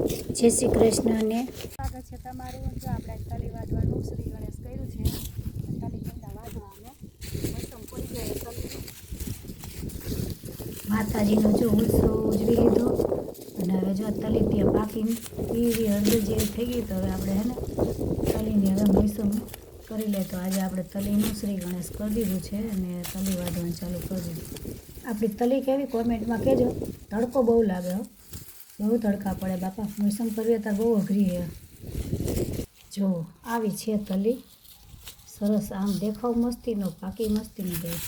જય શ્રી કૃષ્ણ ને સ્વાગત છે તમારું. જો આપણે તલી વાટવાનું શ્રી ગણેશ કર્યું છે. તલી કેંડા વાટવા અને મોસમ પડી ગયો તલી માતાજીનો જો ઉત્સવ ઉજવી લીધો અને હવે જો તલી ત્યાં પાકીને પીળી હળદર જેવી થઈ ગઈ. તો હવે આપણે હે ને તલીની હવે મોસમ કરી લે. તો આજે આપણે તલીનું શ્રી ગણેશ કરી દીધું છે અને તલી વાટવાનું ચાલુ કરી દીધું. આપણી તલી કેવી કોમેન્ટમાં કહેજો. તડકો બહુ લાગે હો, બહુ તડકા પડે બાપા. મોસમ કરવી અત્યારે બહુ અઘરી છે. જો આવી છે તલી સરસ, આમ દેખાવ મસ્તીનો, પાકી મસ્તીનો ગઈ.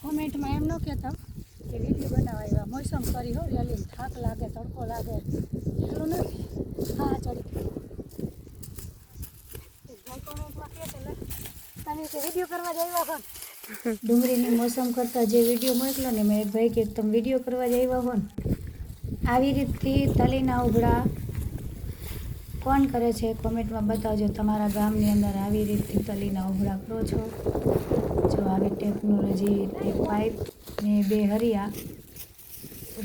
કોમેન્ટમાં એમ ન કહેતા કે વિડીયો બનાવવા આવ્યા, મોસમ કરી હો રેલી, થાક લાગે, તડકો લાગે એટલું નથી. હા ચડી ભાઈ કોમેન્ટમાં કહે એટલે તમે કે વિડીયો કરવા જ આવ્યા હો. ડુંગળીની મોસમ કરતાં જે વિડીયો મોકલો ને મેં એક ભાઈ કે તમે વિડીયો કરવા જ આવ્યા હો ને. આવી રીતથી તલીના ઉભળા કોણ કરે છે કોમેન્ટમાં બતાવજો. તમારા ગામની અંદર આવી રીતથી તલીના ઉભળા કરો છો? જો આવી ટેકનોલોજી, એક પાઇપ ને 2 હરિયા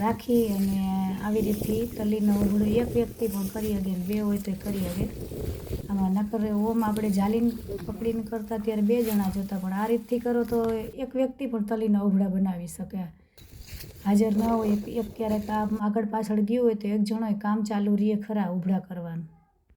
રાખી અને આવી રીતથી તલીનો ઉભળો એક વ્યક્તિ પણ કરી શકે, 2 હોય તો કરી શકે. આમાં નકર ઓમ આપણે જાલીને પકડીને કરતા ત્યારે 2 જણા જોતા, પણ આ રીતથી કરો તો એક વ્યક્તિ પણ તલીના ઉભળા બનાવી શકે. હાજર ન હોય એક ક્યારેક આમ આગળ પાછળ ગયું હોય તો એક જણોય કામ ચાલુ રહીએ ખરા ઉભળા કરવાનું.